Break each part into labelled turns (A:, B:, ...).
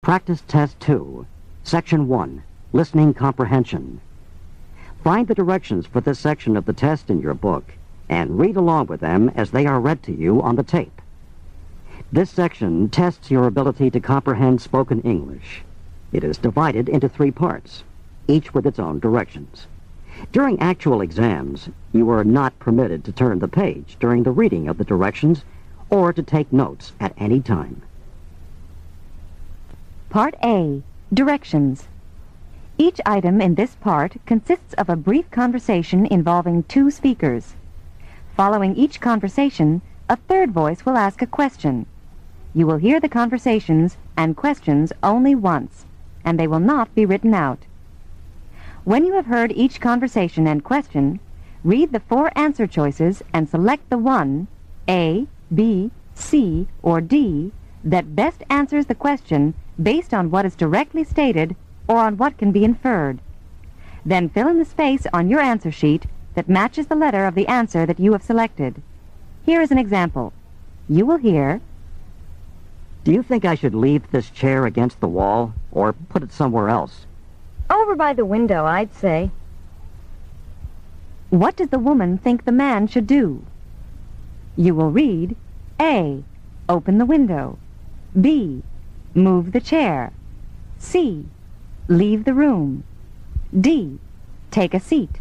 A: Practice Test 2, Section 1, Listening Comprehension. Find the directions for this section of the test in your book and read along with them as they are read to you on the tape. This section tests your ability to comprehend spoken English. It is divided into 3 parts, each with its own directions. During actual exams, you are not permitted to turn the page during the reading of the directions or to take notes at any time.
B: Part A, Directions. Each item in this part consists of a brief conversation involving 2 speakers. Following each conversation, a third voice will ask a question. You will hear the conversations and questions only once, and they will not be written out. When you have heard each conversation and question, read the 4 answer choices and select the one, A, B, C, or D, that best answers the question based on what is directly stated or on what can be inferred. Then fill in the space on your answer sheet that matches the letter of the answer that you have selected. Here is an example. You will hear,
A: Do you think I should leave this chair against the wall or put it somewhere else?
C: Over by the window, I'd say.
B: What does the woman think the man should do? You will read, A, open the window. B, move the chair. C, leave the room. D, take a seat.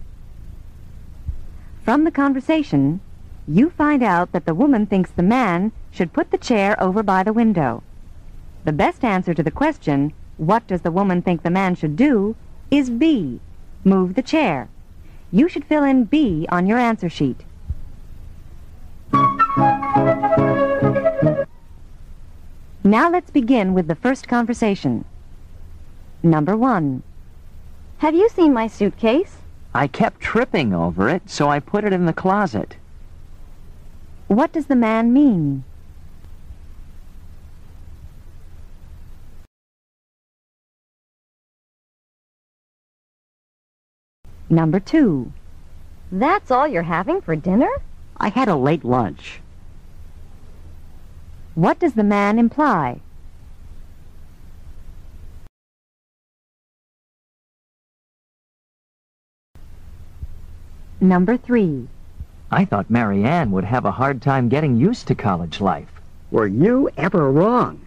B: From the conversation, you find out that the woman thinks the man should put the chair over by the window. The best answer to the question, what does the woman think the man should do, is B, move the chair. You should fill in B on your answer sheet. Now let's begin with the first conversation. Number 1.
C: Have you seen my suitcase?
D: I kept tripping over it, so I put it in the closet.
B: What does the man mean? Number 2.
C: That's all you're having for dinner?
A: I had a late lunch.
B: What does the man imply? Number 3.
D: I thought Mary Ann would have a hard time getting used to college life.
A: Were you ever wrong?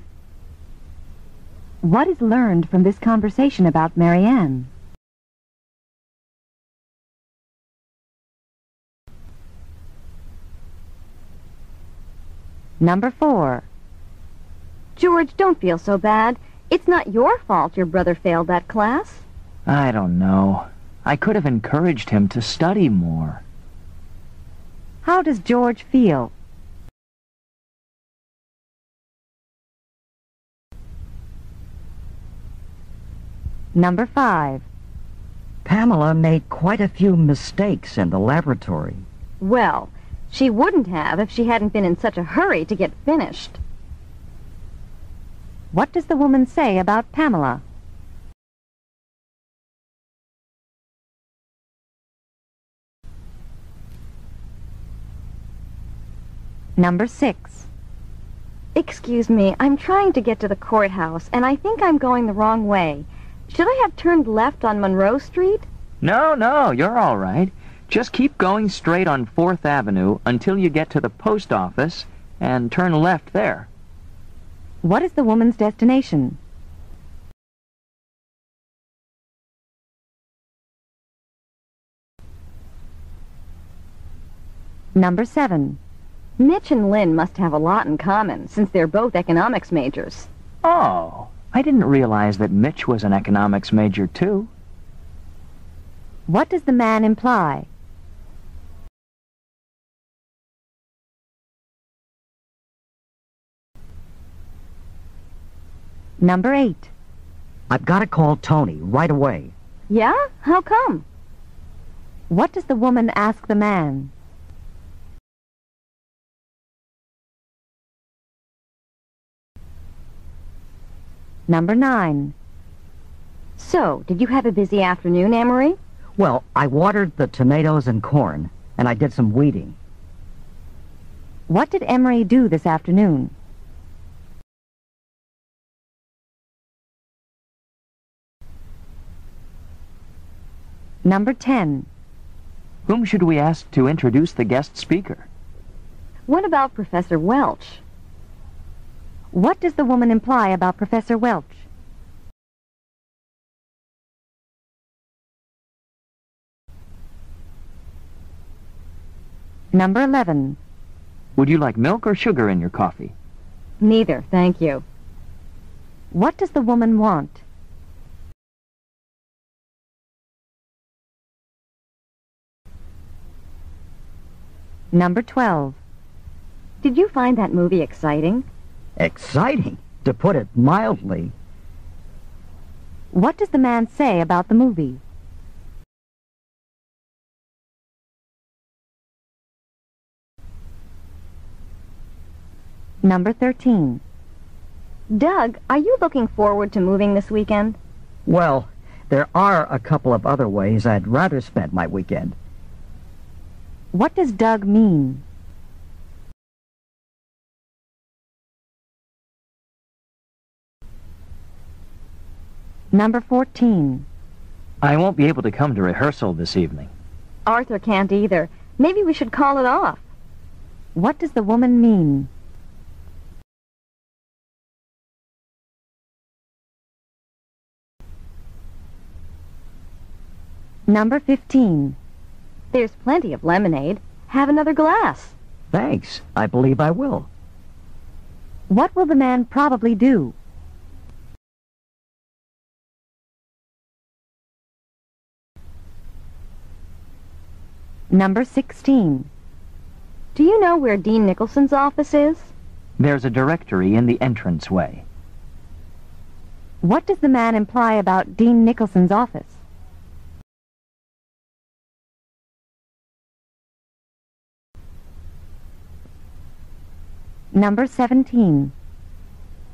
B: What is learned from this conversation about Mary Ann? Number 4.
C: George, don't feel so bad. It's not your fault your brother failed that class.
D: I don't know. I could have encouraged him to study more.
B: How does George feel? Number 5.
A: Pamela made quite a few mistakes in the laboratory.
C: Well, she wouldn't have if she hadn't been in such a hurry to get finished.
B: What does the woman say about Pamela? Number 6.
C: Excuse me, I'm trying to get to the courthouse, and I think I'm going the wrong way. Should I have turned left on Monroe Street?
D: No, you're all right. Just keep going straight on 4th Avenue until you get to the post office and turn left there.
B: What is the woman's destination? Number 7.
C: Mitch and Lynn must have a lot in common, since they're both economics majors.
D: Oh, I didn't realize that Mitch was an economics major, too.
B: What does the man imply? Number 8.
A: I've got to call Tony right away.
C: Yeah? How come?
B: What does the woman ask the man? Number 9.
C: So, did you have a busy afternoon, Amory?
A: Well, I watered the tomatoes and corn, and I did some weeding.
B: What did Emery do this afternoon? Number 10.
D: Whom should we ask to introduce the guest speaker?
C: What about Professor Welch?
B: What does the woman imply about Professor Welch? Number 11.
D: Would you like milk or sugar in your coffee?
C: Neither, thank you.
B: What does the woman want? Number 12.
C: Did you find that movie exciting?
A: Exciting, to put it mildly.
B: What does the man say about the movie? Number 13.
C: Doug, are you looking forward to moving this weekend?
A: Well, there are a couple of other ways I'd rather spend my weekend.
B: What does Doug mean? Number 14.
D: I won't be able to come to rehearsal this evening.
C: Arthur can't either. Maybe we should call it off.
B: What does the woman mean? Number 15.
C: There's plenty of lemonade. Have another glass.
A: Thanks, I believe I will.
B: What will the man probably do? Number 16.
C: Do you know where Dean Nicholson's office is?
D: There's a directory in the entranceway.
B: What does the man imply about Dean Nicholson's office? Number 17.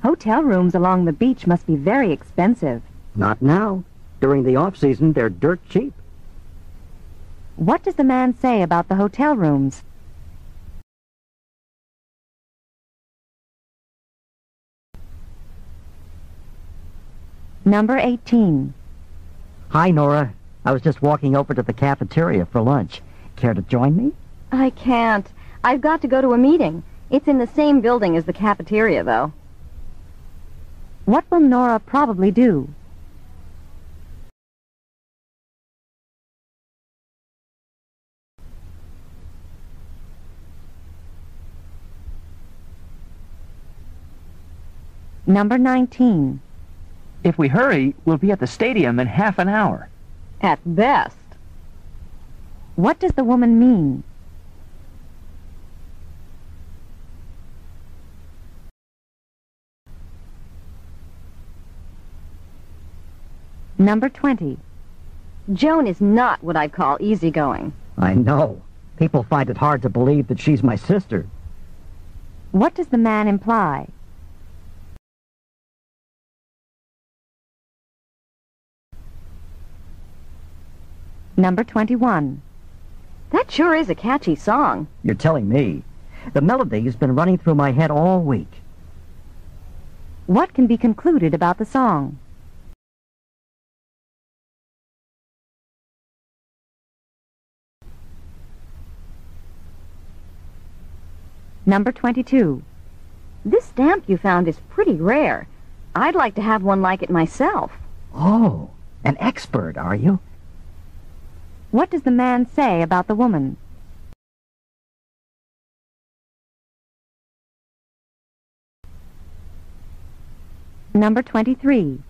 B: Hotel rooms along the beach must be very expensive.
A: Not now. During the off-season, they're dirt cheap.
B: What does the man say about the hotel rooms? Number 18.
A: Hi, Nora. I was just walking over to the cafeteria for lunch. Care to join me?
C: I can't. I've got to go to a meeting. It's in the same building as the cafeteria, though.
B: What will Nora probably do? Number 19.
D: If we hurry, we'll be at the stadium in half an hour.
C: At best.
B: What does the woman mean? Number 20.
C: Joan is not what I'd call easygoing.
A: I know. People find it hard to believe that she's my sister.
B: What does the man imply? Number 21.
C: That sure is a catchy song.
A: You're telling me. The melody's been running through my head all week.
B: What can be concluded about the song? Number 22.
C: This stamp you found is pretty rare. I'd like to have one like it myself.
A: Oh, an expert, are you?
B: What does the man say about the woman? Number 23.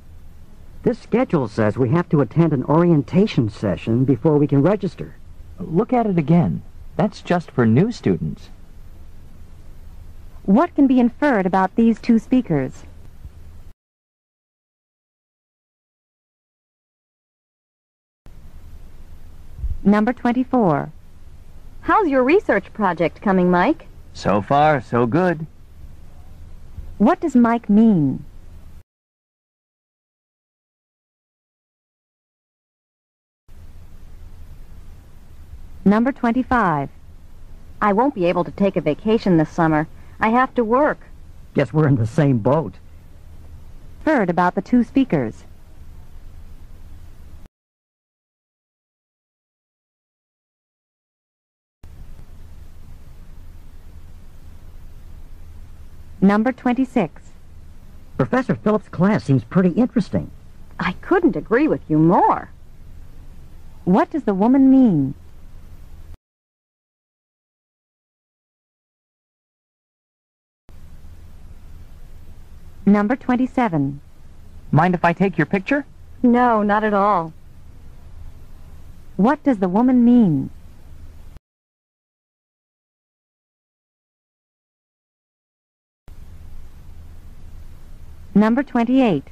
A: This schedule says we have to attend an orientation session before we can register.
D: Look at it again. That's just for new students.
B: What can be inferred about these two speakers? Number 24.
C: How's your research project coming, Mike?
D: So far, so good.
B: What does Mike mean? Number 25.
C: I won't be able to take a vacation this summer. I have to work.
A: Guess we're in the same boat.
B: Inferred about the two speakers. Number 26.
A: Professor Phillips' class seems pretty interesting.
C: I couldn't agree with you more.
B: What does the woman mean? Number 27.
D: Mind if I take your picture?
C: No, not at all.
B: What does the woman mean? Number 28.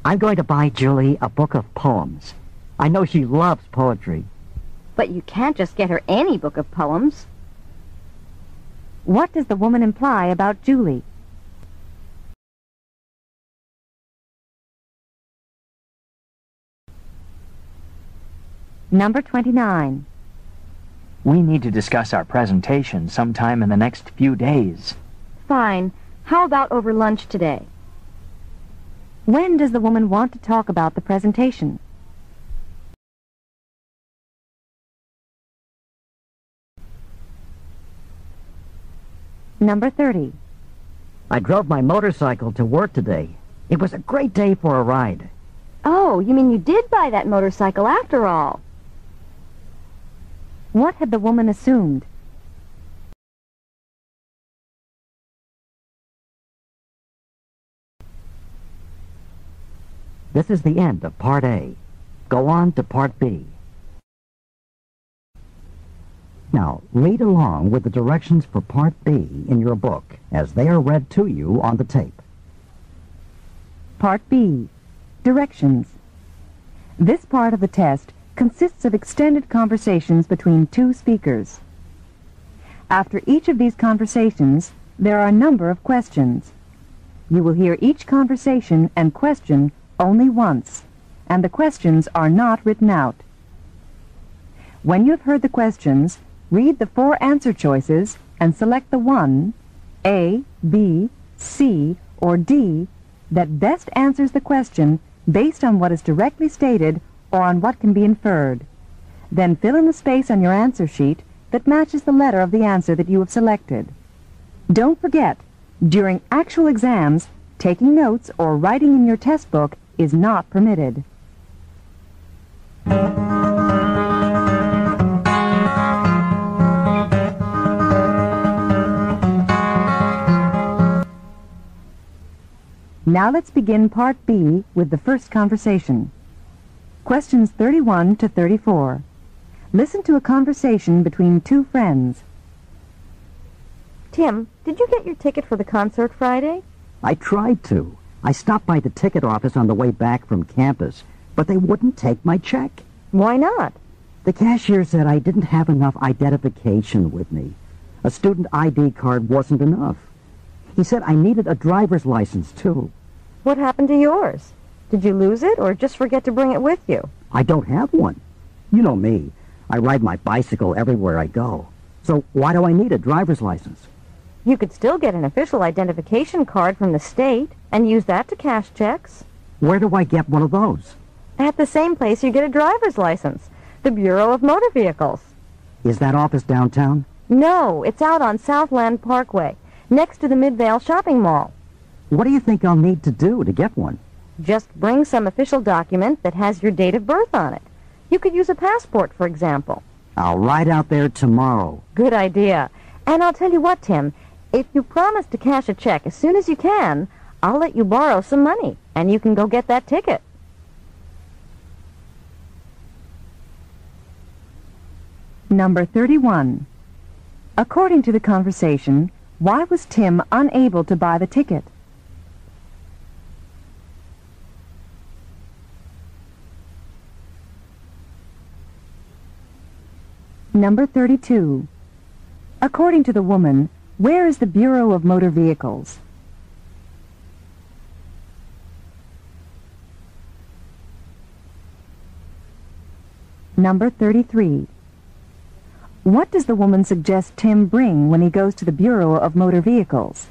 A: I'm going to buy Julie a book of poems. I know she loves poetry.
C: But you can't just get her any book of poems.
B: What does the woman imply about Julie? Number 29.
D: We need to discuss our presentation sometime in the next few days.
C: Fine. How about over lunch today?
B: When does the woman want to talk about the presentation? Number 30.
A: I drove my motorcycle to work today. It was a great day for a ride.
C: Oh, you mean you did buy that motorcycle after all?
B: What had the woman assumed?
A: This is the end of Part A. Go on to Part B. Now, read along with the directions for Part B in your book as they are read to you on the tape.
B: Part B. Directions. This part of the test consists of extended conversations between two speakers. After each of these conversations, there are a number of questions. You will hear each conversation and question only once, and the questions are not written out. When you have heard the questions, read the 4 answer choices and select the one, A, B, C, or D, that best answers the question based on what is directly stated or on what can be inferred. Then fill in the space on your answer sheet that matches the letter of the answer that you have selected. Don't forget, during actual exams, taking notes or writing in your test book is not permitted. Now let's begin Part B with the first conversation. Questions 31 to 34. Listen to a conversation between two friends.
C: Tim, did you get your ticket for the concert Friday?
A: I tried to. I stopped by the ticket office on the way back from campus, but they wouldn't take my check.
C: Why not?
A: The cashier said I didn't have enough identification with me. A student ID card wasn't enough. He said I needed a driver's license, too.
C: What happened to yours? Did you lose it or just forget to bring it with you?
A: I don't have one. You know me. I ride my bicycle everywhere I go. So why do I need a driver's license?
C: You could still get an official identification card from the state and use that to cash checks.
A: Where do I get one of those?
C: At the same place you get a driver's license, the Bureau of Motor Vehicles.
A: Is that office downtown?
C: No, it's out on Southland Parkway, next to the Midvale Shopping Mall.
A: What do you think I'll need to do to get one?
C: Just bring some official document that has your date of birth on it. You could use a passport, for example.
A: I'll ride out there tomorrow.
C: Good idea. And I'll tell you what, Tim, if you promise to cash a check as soon as you can, I'll let you borrow some money, and you can go get that ticket.
B: Number 31. According to the conversation, why was Tim unable to buy the ticket? Number 32. According to the woman, where is the Bureau of Motor Vehicles? Number 33. What does the woman suggest Tim bring when he goes to the Bureau of Motor Vehicles?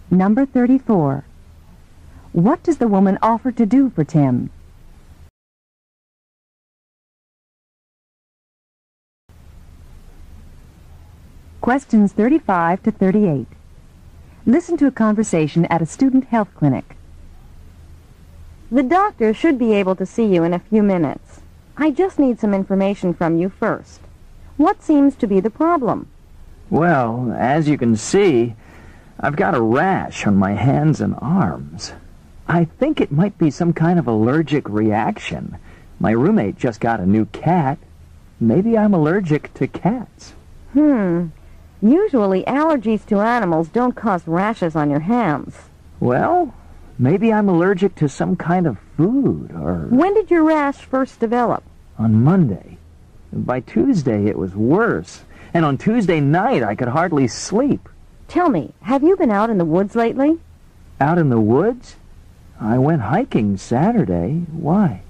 B: Number 34. What does the woman offer to do for Tim? Questions 35 to 38. Listen to a conversation at a student health clinic.
C: The doctor should be able to see you in a few minutes. I just need some information from you first. What seems to be the problem?
D: Well, as you can see, I've got a rash on my hands and arms. I think it might be some kind of allergic reaction. My roommate just got a new cat. Maybe I'm allergic to cats.
C: Usually allergies to animals don't cause rashes on your hands.
D: Well, maybe I'm allergic to some kind of food, or...
C: When did your rash first develop?
D: On Monday. By Tuesday, it was worse. And on Tuesday night, I could hardly sleep.
C: Tell me, have you been out in the woods lately?
D: Out in the woods? I went hiking Saturday. Why?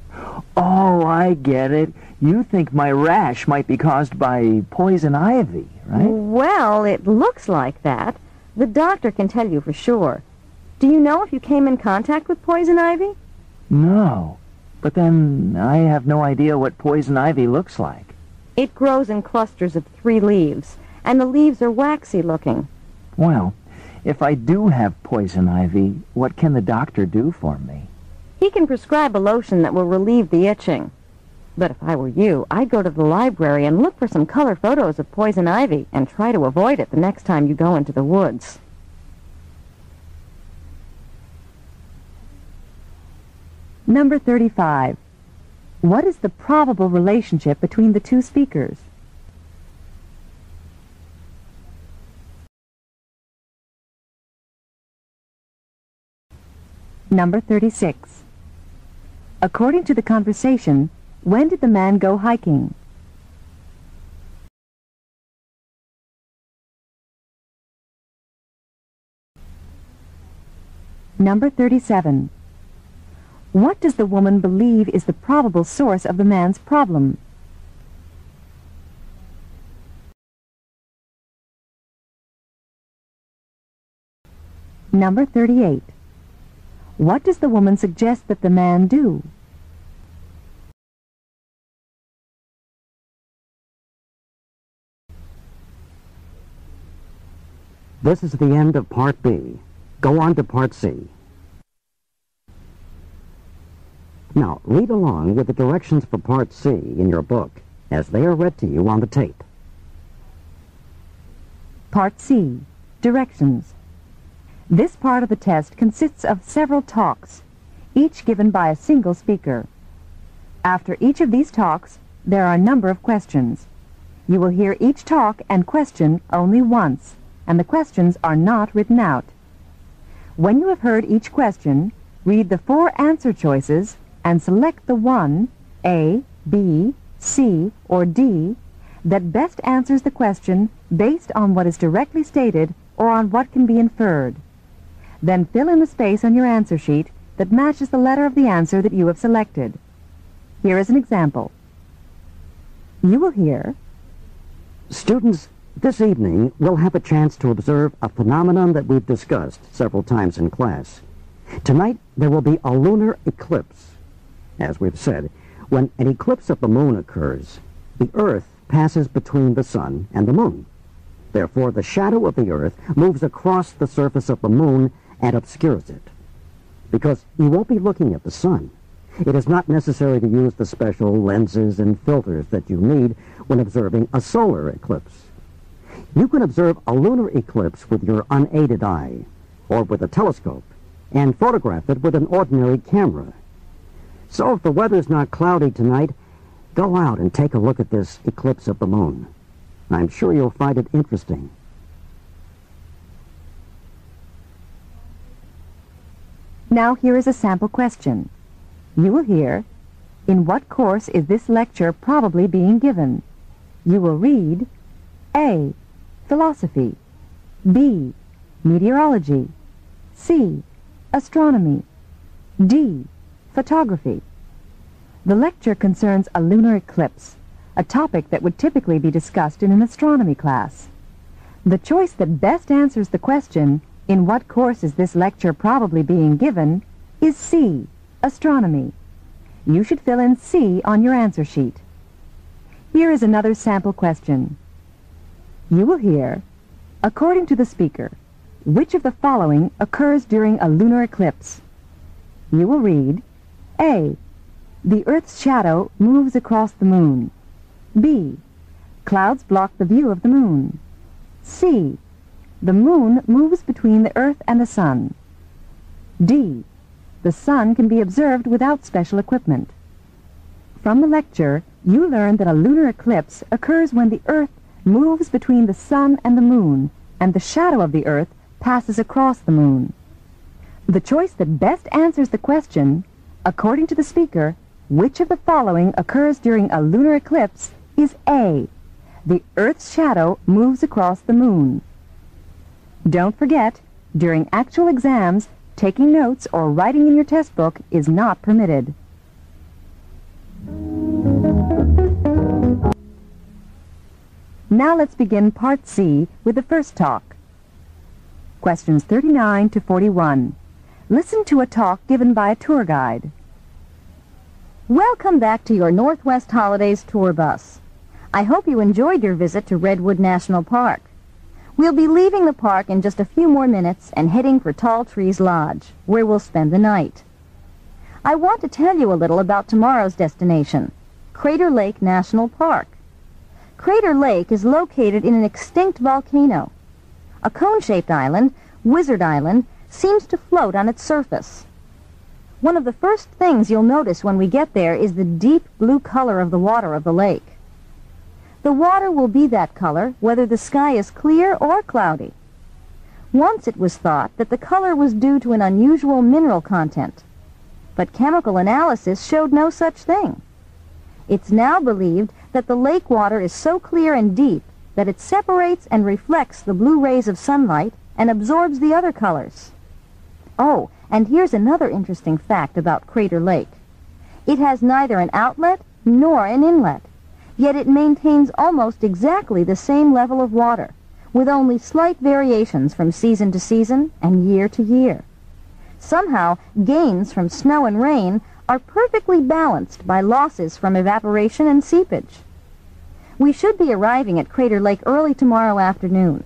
D: Oh, I get it. You think my rash might be caused by poison ivy, right?
C: Well, it looks like that. The doctor can tell you for sure. Do you know if you came in contact with poison ivy?
D: No. But then I have no idea what poison ivy looks like.
C: It grows in clusters of 3 leaves, and the leaves are waxy looking.
D: Well, if I do have poison ivy, what can the doctor do for me?
C: He can prescribe a lotion that will relieve the itching. But if I were you, I'd go to the library and look for some color photos of poison ivy and try to avoid it the next time you go into the woods.
B: Number 35. What is the probable relationship between the two speakers? Number 36. According to the conversation, when did the man go hiking? Number 37. What does the woman believe is the probable source of the man's problem? Number 38. What does the woman suggest that the man do?
A: This is the end of Part B. Go on to Part C. Now, read along with the directions for Part C in your book as they are read to you on the tape.
B: Part C. Directions. This part of the test consists of several talks, each given by a single speaker. After each of these talks, there are a number of questions. You will hear each talk and question only once, and the questions are not written out. When you have heard each question, read the 4 answer choices and select the one, A, B, C, or D, that best answers the question based on what is directly stated or on what can be inferred. Then fill in the space on your answer sheet that matches the letter of the answer that you have selected. Here is an example. You will hear,
A: Students, this evening we'll have a chance to observe a phenomenon that we've discussed several times in class. Tonight there will be a lunar eclipse. As we've said, when an eclipse of the moon occurs, the Earth passes between the sun and the moon. Therefore, the shadow of the Earth moves across the surface of the moon and obscures it. Because you won't be looking at the sun, it is not necessary to use the special lenses and filters that you need when observing a solar eclipse. You can observe a lunar eclipse with your unaided eye, or with a telescope, and photograph it with an ordinary camera. So if the weather's not cloudy tonight, go out and take a look at this eclipse of the moon. I'm sure you'll find it interesting.
B: Now here is a sample question. You will hear, in what course is this lecture probably being given? You will read, A, philosophy, B, meteorology, C, astronomy, D, photography. The lecture concerns a lunar eclipse, a topic that would typically be discussed in an astronomy class. The choice that best answers the question, in what course is this lecture probably being given, is C, astronomy. You should fill in C on your answer sheet. Here is another sample question. You will hear, According to the speaker, which of the following occurs during a lunar eclipse? You will read, A. The Earth's shadow moves across the moon. B. Clouds block the view of the moon. C. The moon moves between the Earth and the sun. D. The sun can be observed without special equipment. From the lecture, you learned that a lunar eclipse occurs when the Earth moves between the sun and the moon, and the shadow of the Earth passes across the moon. The choice that best answers the question, according to the speaker, which of the following occurs during a lunar eclipse, is A. The Earth's shadow moves across the moon. Don't forget, during actual exams, taking notes or writing in your test book is not permitted. Now let's begin Part C with the first talk. Questions 39 to 41. Listen to a talk given by a tour guide.
C: Welcome back to your Northwest Holidays tour bus. I hope you enjoyed your visit to Redwood National Park. We'll be leaving the park in just a few more minutes and heading for Tall Trees Lodge, where we'll spend the night. I want to tell you a little about tomorrow's destination, Crater Lake National Park. Crater Lake is located in an extinct volcano. A cone-shaped island, Wizard Island, seems to float on its surface. One of the first things you'll notice when we get there is the deep blue color of the water of the lake. The water will be that color whether the sky is clear or cloudy. Once it was thought that the color was due to an unusual mineral content, but chemical analysis showed no such thing. It's now believed that the lake water is so clear and deep that it separates and reflects the blue rays of sunlight and absorbs the other colors. Oh, and here's another interesting fact about Crater Lake. It has neither an outlet nor an inlet, yet it maintains almost exactly the same level of water, with only slight variations from season to season and year to year. Somehow, gains from snow and rain are perfectly balanced by losses from evaporation and seepage. We should be arriving at Crater Lake early tomorrow afternoon.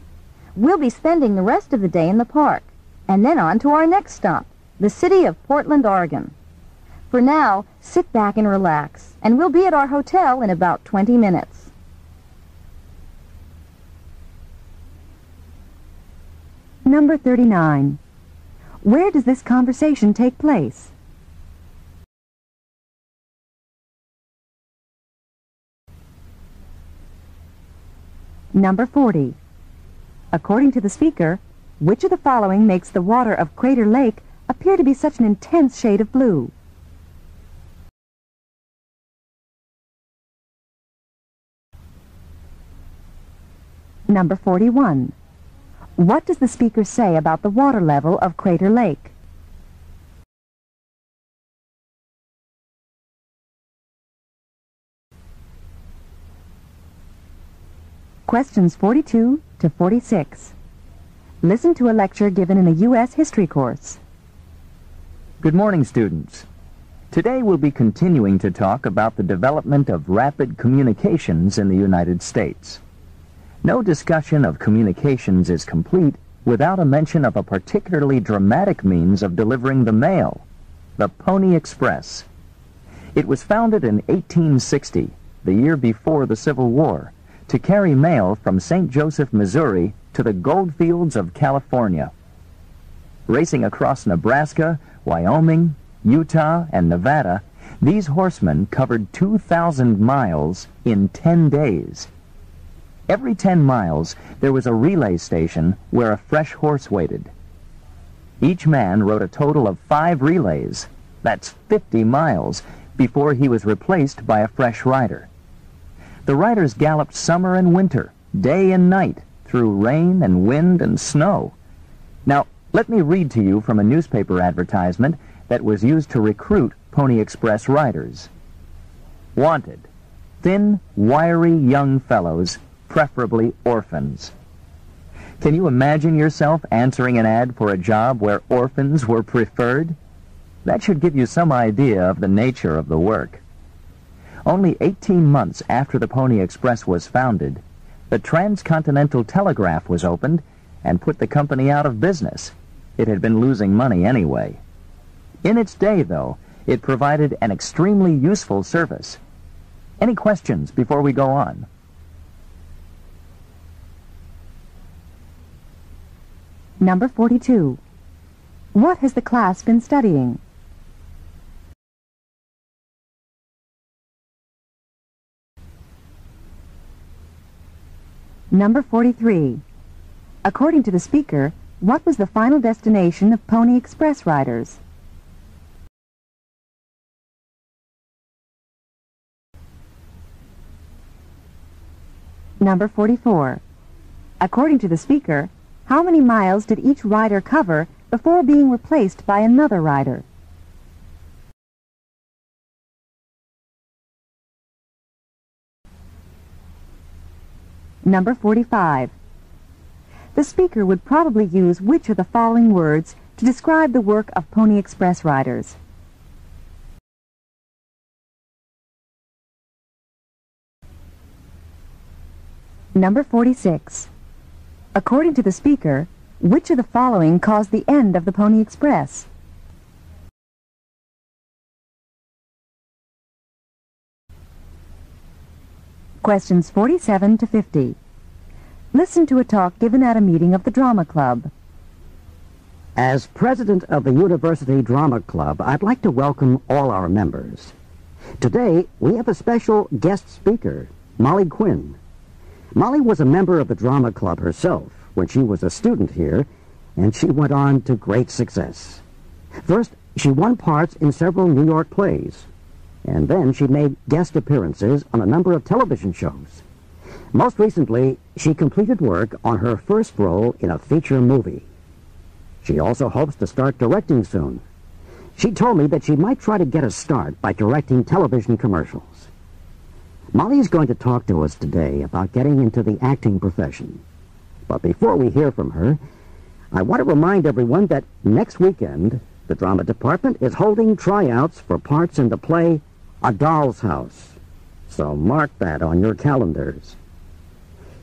C: We'll be spending the rest of the day in the park, and then on to our next stop, the city of Portland, Oregon. For now, sit back and relax, and we'll be at our hotel in about 20 minutes.
B: Number 39. Where does this conversation take place? Number 40. According to the speaker, which of the following makes the water of Crater Lake appear to be such an intense shade of blue? Number 41. What does the speaker say about the water level of Crater Lake? Questions 42 to 46. Listen to a lecture given in a U.S. history course.
D: Good morning, students. Today we'll be continuing to talk about the development of rapid communications in the United States. No discussion of communications is complete without a mention of a particularly dramatic means of delivering the mail, the Pony Express. It was founded in 1860, the year before the Civil War, to carry mail from St. Joseph, Missouri to the goldfields of California. Racing across Nebraska, Wyoming, Utah, and Nevada, these horsemen covered 2,000 miles in 10 days. Every 10 miles, there was a relay station where a fresh horse waited. Each man rode a total of 5 relays, that's 50 miles, before he was replaced by a fresh rider. The riders galloped summer and winter, day and night, through rain and wind and snow. Now, let me read to you from a newspaper advertisement that was used to recruit Pony Express riders. Wanted, thin, wiry young fellows, preferably orphans. Can you imagine yourself answering an ad for a job where orphans were preferred? That should give you some idea of the nature of the work. Only 18 months after the Pony Express was founded, The Transcontinental Telegraph was opened and put the company out of business. It had been losing money anyway. In its day, though, it provided an extremely useful service. Any questions before we go on?
B: Number 42. What has the class been studying? Number 43. According to the speaker, what was the final destination of Pony Express riders? Number 44. According to the speaker, how many miles did each rider cover before being replaced by another rider? Number 45. The speaker would probably use which of the following words to describe the work of Pony Express riders? Number 46. According to the speaker, which of the following caused the end of the Pony Express? Questions 47 to 50. Listen to a talk given at a meeting of the Drama Club.
A: As president of the University Drama Club, I'd like to welcome all our members. Today, we have a special guest speaker, Molly Quinn. Molly was a member of the Drama Club herself when she was a student here, and she went on to great success. First, she won parts in several New York plays, and then she made guest appearances on a number of television shows. Most recently, she completed work on her first role in a feature movie. She also hopes to start directing soon. She told me that she might try to get a start by directing television commercials. Molly is going to talk to us today about getting into the acting profession. But before we hear from her, I want to remind everyone that next weekend, the drama department is holding tryouts for parts in the play A Doll's House. So mark that on your calendars.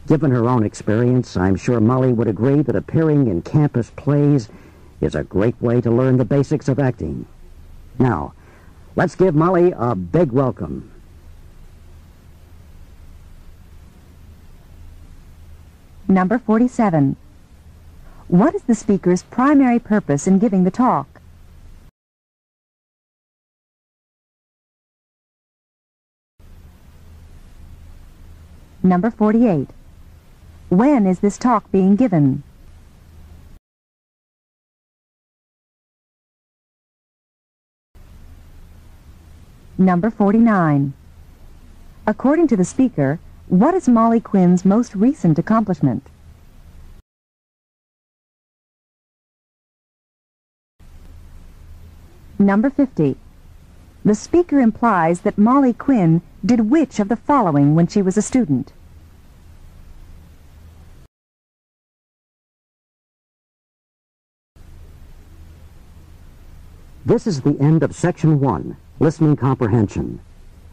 A: Given her own experience, I'm sure Molly would agree that appearing in campus plays is a great way to learn the basics of acting. Now, let's give Molly a big welcome.
B: Number 47. What is the speaker's primary purpose in giving the talk? Number 48. When is this talk being given? Number 49. According to the speaker, what is Molly Quinn's most recent accomplishment? Number 50. The speaker implies that Molly Quinn did which of the following when she was a student?
A: This is the end of Section 1, Listening Comprehension.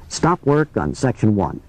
A: Stop work on Section 1.